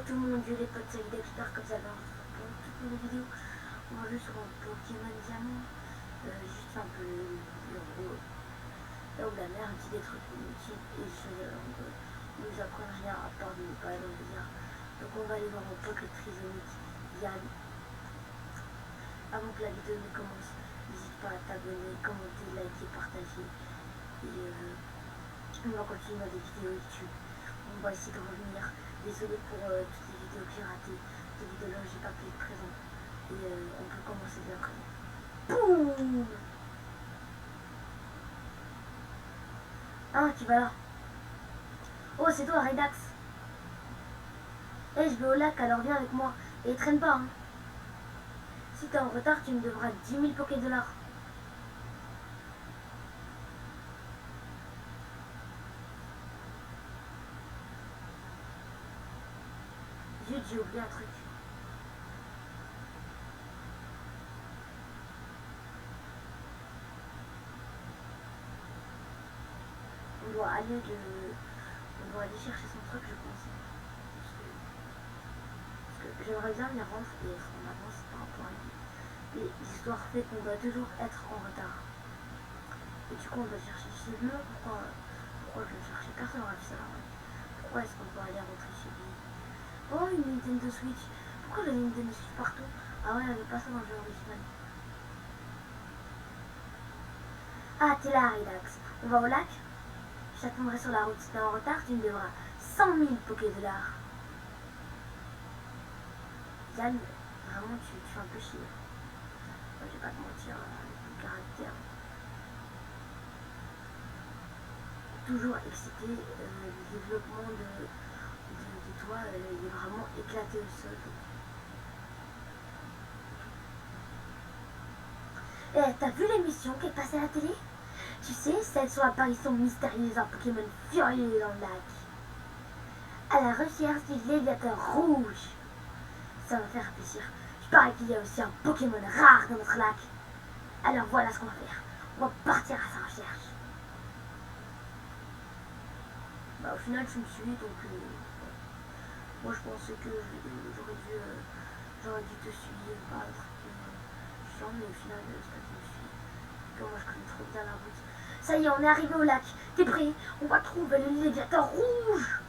tout mon dieu, les potes, c'est d'experts comme ça dans toutes mes vidéos. On va jouer sur un Pokémon Diamant. Juste un peu le gros. Là où la mer dit des trucs inutiles et on nous apprend rien à part de ne pas aller dans le désert. Donc on va aller voir mon Pocket Trisonic Yann. Avant que la vidéo ne commence, n'hésite pas à t'abonner, commenter, liker, partager. Et on va continuer dans des vidéos YouTube. On va essayer de revenir. Désolé pour toutes les vidéos que j'ai ratées. Ces vidéos-là, j'ai pas pu être présent. Et on peut commencer directement. Boum! Ah, tu vas là. Oh, c'est toi, Redax. Eh, je vais au lac, alors viens avec moi. Et traîne pas, hein. Si t'es en retard, tu me devras 10 000 Pokédollars. Zut, j'ai oublié un truc. On doit aller chercher son truc, je pense. Parce que j'aimerais bien venir rendre et être en avance par rapport à lui. Et l'histoire fait qu'on doit toujours être en retard. Et du coup, on doit chercher chez lui. Pourquoi je vais chercher? Personne n'aura vu ça. Pourquoi est-ce qu'on doit aller rentrer chez lui? Oh, une Nintendo Switch. Pourquoi la Nintendo Switch partout? Ah ouais, elle avait pas ça dans le jeu original. Ah, t'es là, Relax. On va au lac? Je t'attendrai sur la route. Si t'es en retard, tu me devras 100 000 Pokédollars. Yann, vraiment, tu fais un peu chier. Moi, je vais pas te mentir, le caractère. Toujours excité, le développement de toi, il est vraiment éclaté au sol. Eh, t'as vu l'émission qui est passée à la télé? Tu sais, celle sur l'apparition mystérieuse d'un Pokémon furieux dans le lac. À la recherche du Léviateur rouge. Ça va faire réfléchir. Je parie qu'il y a aussi un Pokémon rare dans notre lac. Alors voilà ce qu'on va faire. On va partir à sa recherche. Bah, au final, tu me suis, donc moi je pensais que j'aurais dû te suivre par un truc chiant, mais au final, c'est pas que tu me suis. Moi je connais trop bien la route. Ça y est, on est arrivé au lac. T'es prêt? On va trouver le Léviateur rouge.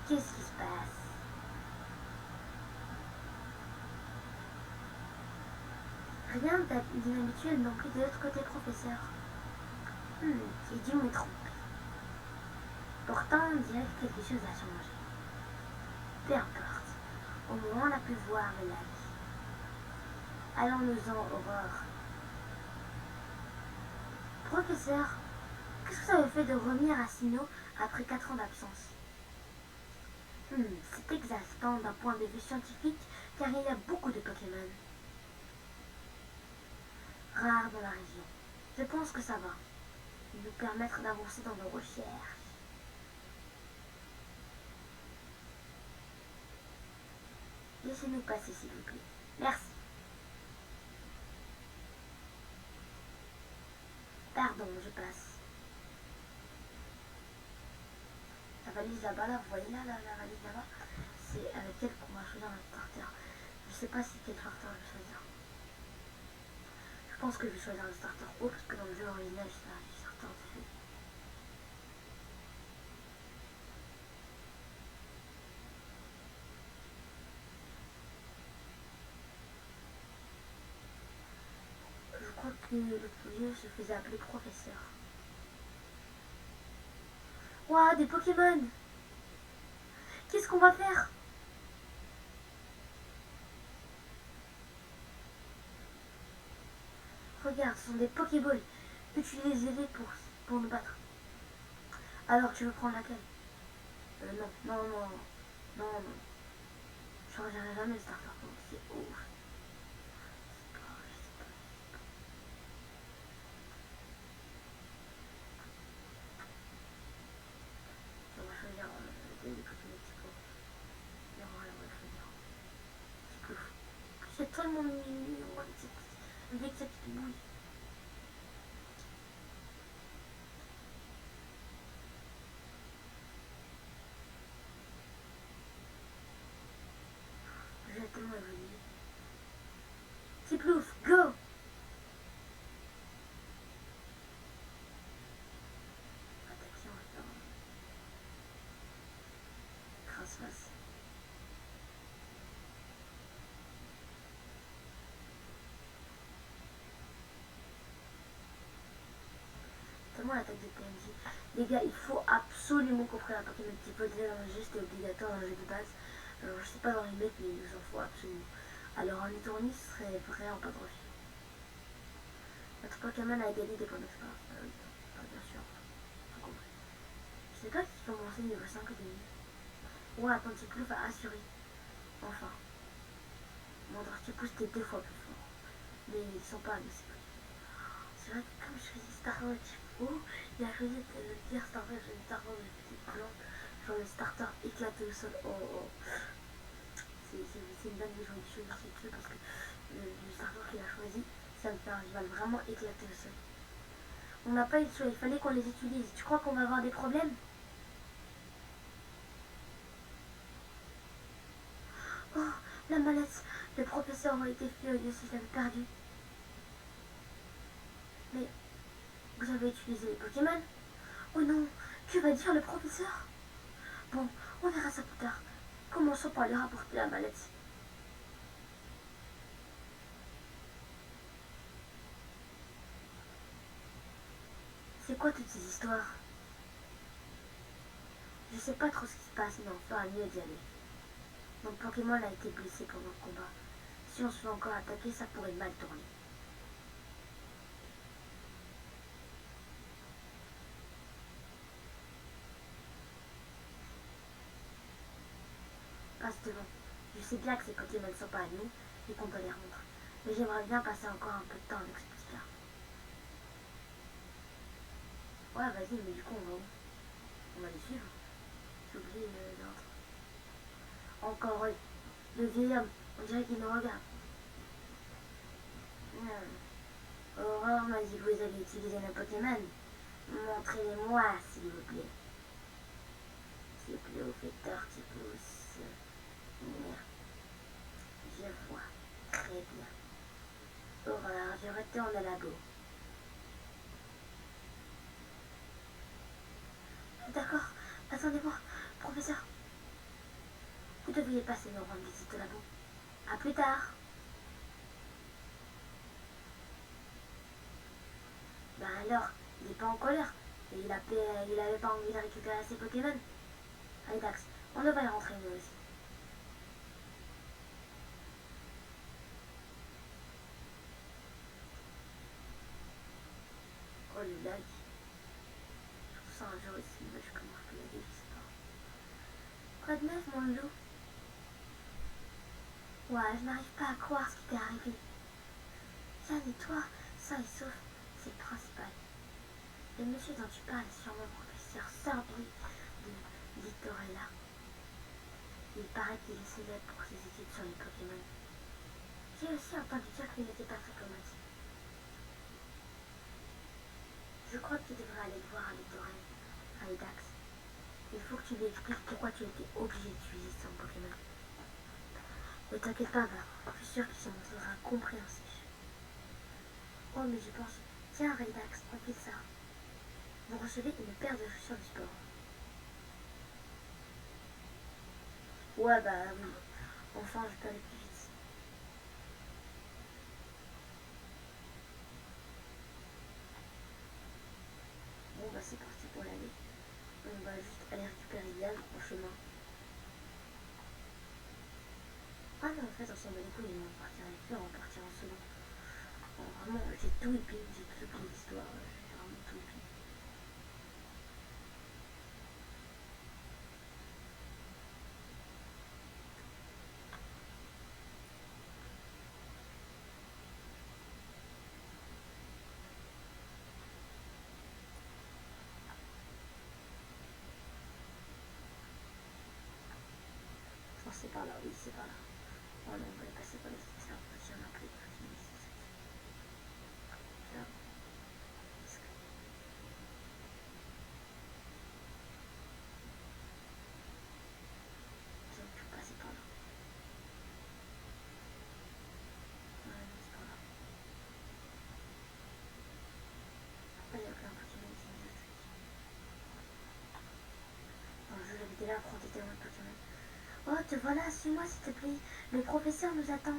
Qu'est-ce qui se passe? Rien d'inhabituel non plus de l'autre côté, professeur. J'ai dû me tromper. Pourtant, on dirait que quelque chose a changé. Peu importe. Au moins, on a pu voir le lac. Allons-nous-en, Aurore. Professeur, qu'est-ce que ça vous fait de revenir à Sinnoh après 4 ans d'absence? C'est exaspérant d'un point de vue scientifique, car il y a beaucoup de Pokémon rares dans la région. Je pense que ça va nous permettre d'avancer dans nos recherches. Laissez-nous passer, s'il vous plaît. Merci. Pardon, je passe. La valise là-bas, là, vous voyez là, la valise là-bas, c'est avec elle qu'on va choisir notre starter. Je sais pas si quel starter je vais choisir. Je pense que je vais choisir le starter haut parce que dans le jeu original, c'est un starter de feu. Je crois que le vieux se faisait appeler professeur. Ouah, des Pokémon! Qu'est-ce qu'on va faire? Regarde, ce sont des Pokéballs. Utilisez-les pour nous battre. Alors, tu veux prendre laquelle? Non. Non. Je changerai jamais le starter. C'est ouf. On va choisir des Pokémon Typo. Et on va choisir Typo. C'est tellement mignon avec cette petite bouille. vraiment l'attaque des PNJ. Les gars, il faut absolument qu'on prenne un Pokémon type Voltaire dans le jeu, c'était obligatoire dans le jeu de base. Alors je sais pas dans les mecs, mais il nous en faut absolument. Alors un Étournis serait vraiment pas trop fier. Notre Pokémon a gagné des points d'expérience. Oui, bien sûr. Tout compris. Je sais pas qui commencer niveau 5 au début. Ouais, Ponticlou va assurer. Enfin. Mon Dractypus était 2 fois plus fort. Mais ils sont pas mais c'est possible. C'est vrai que comme je choisis Starter type O, il a choisi le pire starter, j'ai une starter de petite plante. Genre le starter éclaté au sol. Oh. C'est une dingue, j'en ai choisi ce parce que le starter qu'il a choisi, ça me fait un rival vraiment éclaté au sol. On n'a pas eu de choix, il fallait qu'on les utilise. Tu crois qu'on va avoir des problèmes? Oh, la mallette. Le professeur aurait été furieux si je l'avais perdu. Mais vous avez utilisé les Pokémon? Oh non, que va dire le professeur? Bon, on verra ça plus tard. Commençons par lui rapporter la mallette. C'est quoi toutes ces histoires? Je sais pas trop ce qui se passe, mais on fera mieux d'y aller. Mon Pokémon a été blessé pendant le combat. Si on se fait encore attaquer, ça pourrait mal tourner. Passe devant. Je sais bien que ces Pokémon ne sont pas à nous et qu'on doit les rendre. Mais j'aimerais bien passer encore un peu de temps avec ce petit gars. Ouais, vas-y, mais du coup, on va où? On va les suivre. J'ai oublié l'ordre. Encore le vieil homme. On dirait qu'il nous regarde. Aurore m'a dit que vous allez utiliser nos Pokémon. Montrez-les-moi, s'il vous plaît. S'il vous plaît, vous faites Tortipousse. Je vois. Très bien. Aurore, je retourne au labo. D'accord. Attendez-moi, professeur. Vous devriez passer nous rendre visite au labo. À plus tard. Ben alors, il est pas en colère. Et il avait pas envie de récupérer ses Pokémon. Allez Dax, on devrait rentrer nous aussi. Oh le lag. Je trouve ça un jeu aussi moche comme Arcade, je sais pas. Quoi de neuf mon loup? Ouais, je n'arrive pas à croire ce qui t'est arrivé. Yann et toi, sain et sauf, c'est le principal. Le monsieur dont tu parles est sûrement le professeur Sorbier de Littorella. Il paraît qu'il est célèbre pour ses études sur les Pokémon. J'ai aussi entendu dire qu'il n'était pas très commotif. Je crois que tu devrais aller le voir à Littorel, à Edax. Il faut que tu lui expliques pourquoi tu étais obligé d'utiliser son Pokémon. Ne t'inquiète pas, je suis sûr qu'il se montrera compréhensif. Oh, mais je pense... Tiens, Raydax, on fait ça. Vous recevez une paire de chaussures du sport. Ouais, oui. Enfin, je peux aller plus vite. Bon, c'est parti pour l'aller. On va juste aller récupérer Yann en chemin. Ah non, en fait, on s'en bat les couilles, on va partir avec lui, on va partir en solo. Bon, vraiment, j'ai tout épilé, j'ai tout épilé l'histoire, j'ai vraiment tout épilé. Je pense que c'est par là, oui, c'est par là. Oh non, on va y passer par les ça va partir un peu. Là, prends tes témoins de Pokémon. Oh, te voilà, suis-moi s'il te plaît. Le professeur nous attend.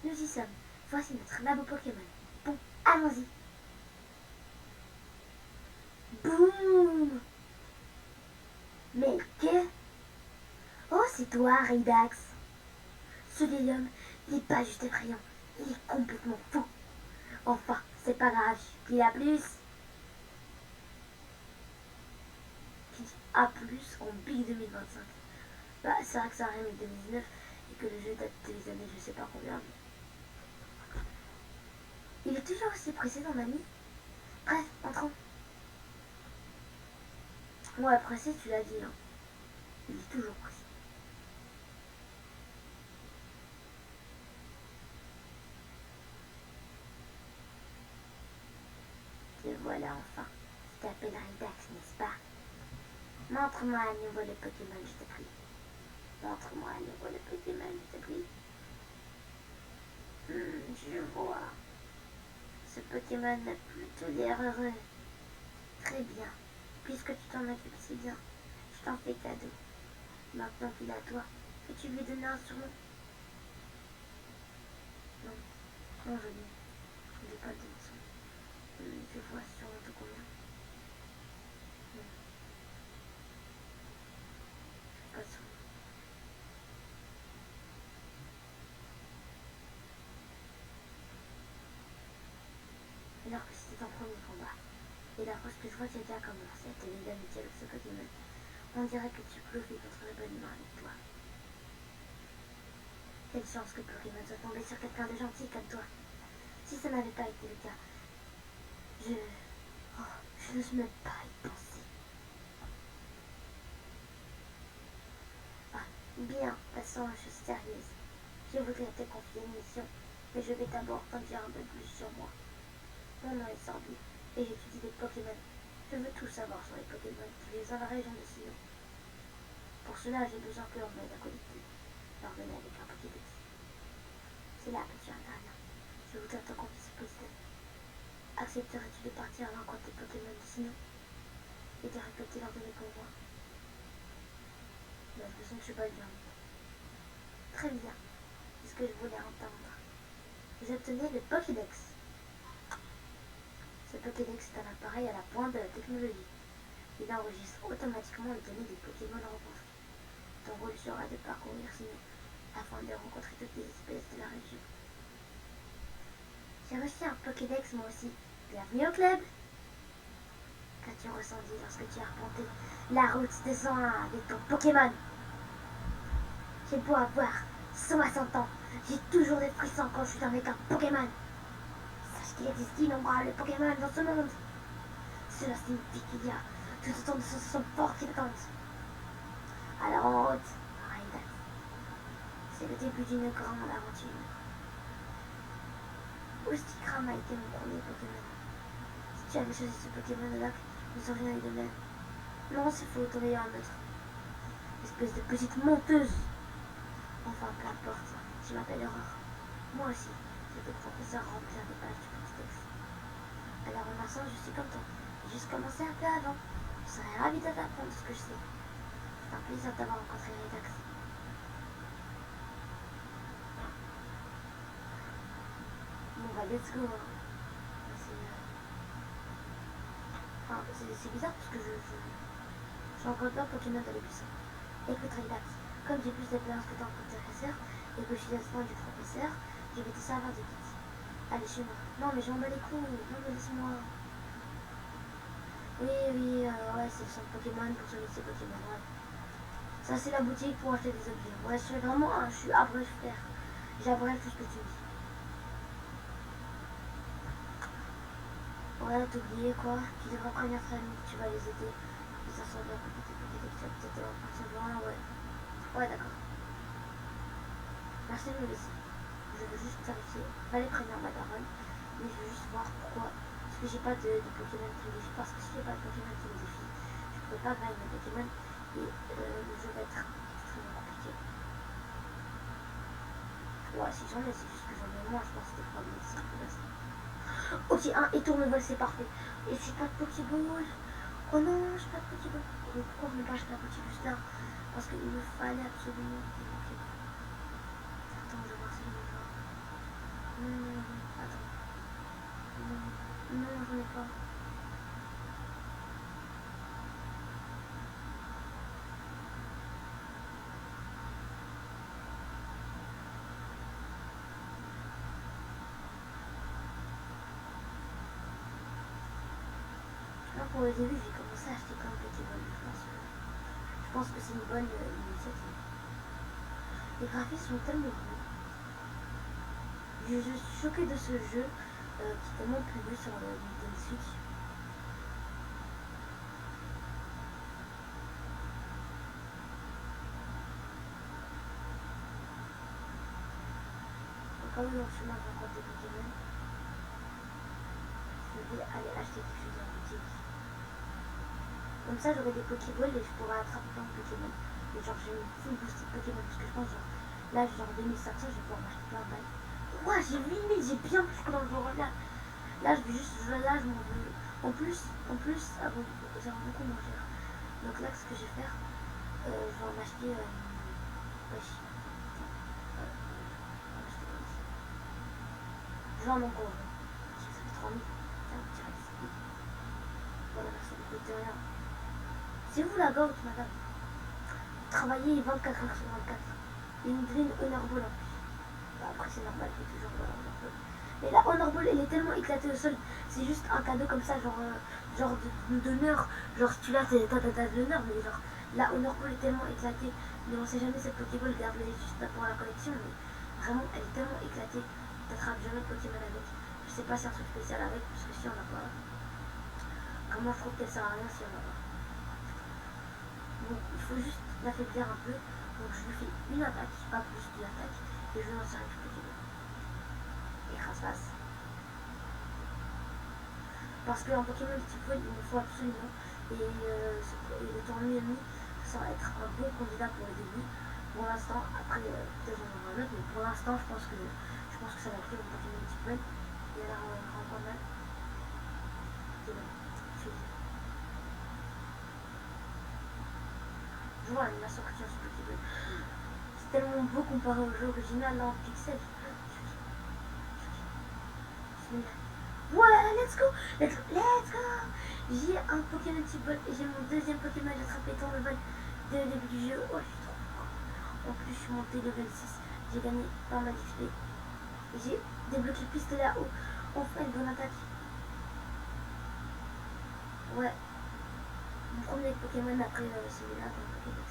Nous y sommes. Voici notre labo Pokémon. Bon, allons-y. Boum. Mais que... Oh, c'est toi, Ridax. Ce vieil homme, il n'est pas juste effrayant, il est complètement fou. Enfin, c'est pas grave, il a plus. Qui dit A plus en Big 2025. Bah, c'est vrai que ça arrive en 2019 et que le jeu date des années je sais pas combien. Il est toujours aussi pressé dans ma vie. Bref, entrons. Ouais, pressé, tu l'as dit. Hein. Il est toujours pressé. Et voilà enfin. Tu t'appelles Ridax, n'est-ce pas? Montre-moi à nouveau le Pokémon, je te prie. Montre-moi à nouveau le Pokémon, je te prie. Je vois. Ce Pokémon n'a plutôt l'air heureux. Très bien. Puisque tu t'en occupes si bien, je t'en fais cadeau. Maintenant qu'il est à toi, peux-tu lui donner un surnom? Non, non, je n'ai pas de surnom. Je vois surnom de combien? Non, pas de surnom. Alors que c'était ton premier combat. Et d'après ce que je vois, tu as déjà commencé à te lier d'amitié avec ce Pokémon. On dirait que tu bluffes contre la bonne main avec toi. Quelle chance que Pokémon soit tombé sur quelqu'un de gentil comme toi. Si ça n'avait pas été le cas, je... Oh, je n'ose même pas y penser. Ah, bien, passons aux choses sérieuses. Je voudrais te confier une mission, mais je vais d'abord t'en dire un peu plus sur moi. Mon nom est Sorbi, et j'étudie les Pokémon. Je veux tout savoir sur les Pokémon qui vivent dans la région de Sillon. Pour cela, j'ai besoin que l'on m'aide à collecter, leur donner avec un Pokédex. C'est là que tu interviens. Je voudrais te confier ce petit ami. Accepterais-tu de partir à l'encontre des Pokémon de Sillon et de récolter leurs données pour moi? De toute façon, je suis pas le genre. Très bien, c'est ce que je voulais entendre. Vous obtenez le Pokédex. Ce Pokédex est un appareil à la pointe de la technologie. Il enregistre automatiquement les données des Pokémon rencontrés. Ton rôle sera de parcourir Sillon afin de rencontrer toutes les espèces de la région. J'ai reçu un Pokédex moi aussi. Bienvenue au club. Qu'as-tu ressenti lorsque tu as arpenté la route des 101 avec ton Pokémon? J'ai beau avoir 60 ans, j'ai toujours des frissons quand je suis avec un Pokémon. Sache qu'il existe d'innombrables Pokémon dans ce monde. Cela signifie qu'il y a tout autant de sensations fortes qui t'attendent. Alors en route, Raidak. C'est le début d'une grande aventure. Oustikram a été mon premier Pokémon. Si tu avais choisi ce Pokémon-là, nous aurions eu de même. Non, c'est faux, t'en ayant un autre. Espèce de petite menteuse. Enfin, peu importe, je m'appelle Aurore. Moi aussi, j'étais professeur à remplir des pages du Pokédex. Alors en un sens, je suis comme toi. J'ai juste commencé un peu avant. Je serais ravie de t'apprendre ce que je sais. C'est un plaisir d'avoir rencontré Ridax. Bon bah let's go. C'est bizarre parce que je suis encore pas Pokémon dans les buissons. Écoute Ridax, comme j'ai plus d'expérience que ton professeur et que je suis l'assistant du professeur, je vais te servir de guide. Allez chez moi. Non mais j'en bats les couilles, non mais laisse-moi. Oui, ouais, c'est le centre Pokémon pour soigner ses Pokémon, ouais. Ça c'est la boutique pour acheter des objets. Ouais, je suis vraiment, je suis abrège frère. J'abrège tout ce que tu dis. Ouais, t'oublier quoi. Tu devras prévenir ta famille que tu vas les aider. Ils s'en sont bien compliqués pour t'aider, que tu vas peut-être partir loin, ouais. Ouais, d'accord. Merci de me laisser. Je veux juste vérifier. Fallait prévenir ma daronne, mais je veux juste voir pourquoi. Parce que j'ai pas de Pokémon qui me défie. Parce que si j'ai pas de Pokémon qui me défie, je peux pas gagner mes Pokémon et le jeu va être extrêmement compliqué. Ouais, si j'en ai, c'est juste que j'en ai moins, je pense que c'était pas bien simple. Ok, et tourne-vol, c'est parfait. Et j'ai pas de Pokéball. Oh non, j'ai pas de Pokéball. Et pourquoi je n'ai pas acheté un petit booster? Parce qu'il me fallait absolument des Pokéballs. Attends, je vais voir si j'en ai pas. Non, attends. Non, j'en ai pas. pour le début, j'ai commencé à acheter plein de Pokéball. Je pense que c'est une bonne initiative. Les graphismes sont tellement beaux. Je suis choquée de ce jeu qui est tellement plus beau sur le Nintendo Switch. Quand on est dans le chemin pour prendre des Pokémon, je vais aller acheter quelque chose en boutique. Comme ça, j'aurai des Pokéballs et je pourrai attraper plein de Pokémon. Et genre, j'ai une full boost de Pokémon parce que je pense, genre, là, genre 2500, je vais pouvoir m'acheter plein de balles. Ouah, j'ai 8000, j'ai bien plus que dans le genre là. Là, je vais juste, là, je m'en veux. En plus, ça vaut beaucoup moins cher. Donc là, ce que je vais faire, je vais en acheter. Wesh. Je vais en encore. Ça fait 3000. Tiens, direct. Voilà, merci beaucoup de rien. C'est vous la goat, madame. Vous travaillez 24 heures sur 24. Et une green honorable en plus. Bah, après, c'est normal, il faut toujours honorable. Mais la honorable, elle est tellement éclatée au sol. C'est juste un cadeau comme ça, genre d'honneur. Genre, si tu l'as, t'as de l'honneur. Mais genre, la honorable est tellement éclatée. Mais on sait jamais cette Pokéball, garde-les juste pour la collection. Mais vraiment, elle est tellement éclatée. T'attrapes jamais de Pokémon avec. Je sais pas si c'est un truc spécial avec, parce que si on n'a pas. Vraiment, je trouve qu'elle sert à rien si on n'a pas. Donc, il faut juste l'affaiblir un peu. Donc, je lui fais une attaque, pas plus de l'attaque. Et je lance un Pokémon. Et rase. Parce qu'en Pokémon de type il me faut absolument. Et le tournoi ennemi, ça va être un bon candidat pour le début. Pour l'instant, après, peut-être j'en aurai un autre, mais pour l'instant, je pense que ça va être mon Pokémon de type et là, on rend pas mal. C'est bon. Je vois l'animation que tu as sur Pokémon. C'est tellement beau comparé au jeu original là en pixel. Ouais, let's go. J'ai un Pokémon type ball et j'ai mon deuxième Pokémon attrapé dans le vol dès le début du jeu. Oh, je suis trop fort. En plus, je suis monté level 6. J'ai gagné pas mal d'XP. Et j'ai débloqué le pistolet à eau. Enfin, une bonne attaque. Ouais. Mon premier Pokémon après celui-là dans le Pokédex.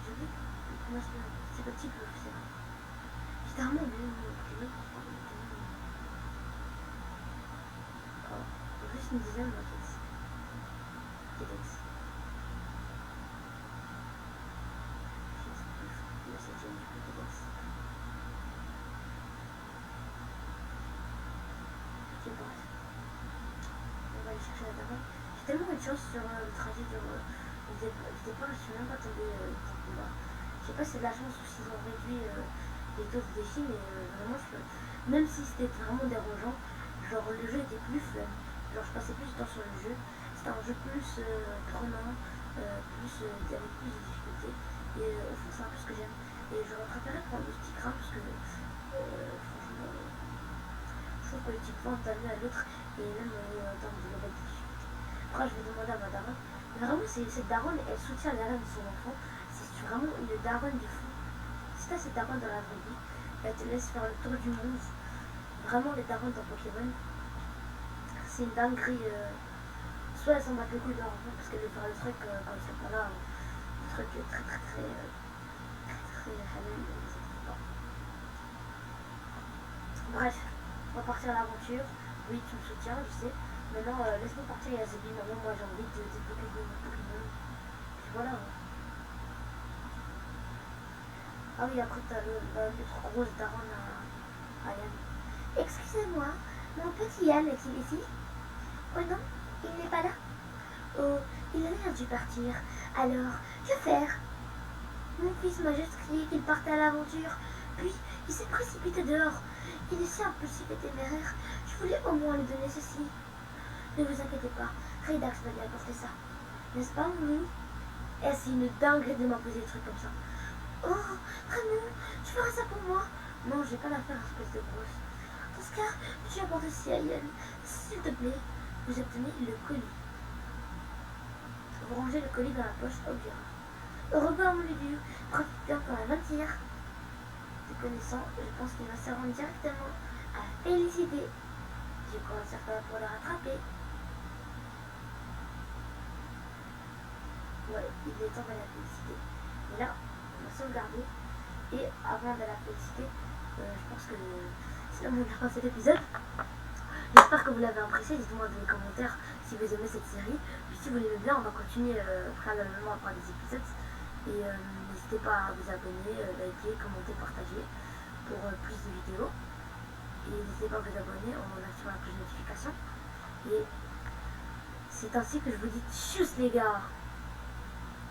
J'ai vu comment c'est le type, c'est vrai. C'est un monde, Pokémon. Juste une dizaine de Pokédex. Le 7ème du Pokédex. Ok, bref. On va aller chercher la table. J'ai tellement eu de chance sur le trajet de départ, je suis même pas tombée là. Je sais pas si c'est de la chance ou s'ils ont réduit les taux de défis, mais vraiment, même si c'était vraiment dérangeant, genre le jeu était plus fun. Genre je passais plus de temps sur le jeu. C'était un jeu plus prenant, avec plus de difficultés. Et au fond, c'est un peu ce que j'aime. Et j'aurais préféré prendre le petit crâne parce que franchement, je trouve que le type 20 t'as vu à l'autre et même en termes de level de difficulté. Après, je vais demander à ma daronne. Mais vraiment, cette daronne, elle soutient les rêves de son enfant. C'est vraiment une daronne du fou. Si t'as cette daronne dans la vraie vie, elle te laisse faire le tour du monde. Vraiment, les daronnes dans Pokémon, c'est une dinguerie. Soit elles s'en battent le coup de leur enfant parce qu'elles veulent faire le truc quand ils sont pas là. Le truc très halal. Bref, on va partir à l'aventure. Oui, tu me soutiens, je sais. Maintenant, laisse-moi partir, il y a Zébi. Maintenant, moi j'ai envie de débloquer de nouveaux Pokémon. Puis voilà. Ah oui, après t'as le grosse daronne à Yann. Excusez-moi, mon petit Yann est-il ici? Oh non, il n'est pas là. Oh, il a l'air dû partir. Alors, que faire? Mon fils m'a juste crié qu'il partait à l'aventure, puis il s'est précipité dehors. Il est si impulsif et téméraire, je voulais au moins lui donner ceci. Ne vous inquiétez pas, Redax va lui apporter ça. N'est-ce pas, oui? Et c'est une dinguerie de m'imposer des trucs comme ça. Oh, Ramon, tu feras ça pour moi? Non, j'ai pas l'affaire, espèce de grosse. Dans ce cas, tu apportes ceci à Yann. S'il te plaît, vous obtenez le colis. Vous rangez le colis dans la poche objet. Au revoir, mon Lulu. Profite bien pour la matière. Te connaissant, je pense qu'il va se rendre directement à Félicité. J'ai pris un certain pour le rattraper. Ouais, il est temps de la féliciter. Et là, on va sauvegarder. Et avant de la féliciter, je pense que c'est là où on a passé l'épisode. J'espère que vous l'avez apprécié. Dites-moi dans les commentaires si vous aimez cette série. Puis si vous l'aimez bien, on va continuer préalablement à faire des épisodes. Et n'hésitez pas à vous abonner, liker, commenter, partager pour plus de vidéos. Et n'hésitez pas à vous abonner en activant la cloche de notification. Et c'est ainsi que je vous dis tchuss les gars.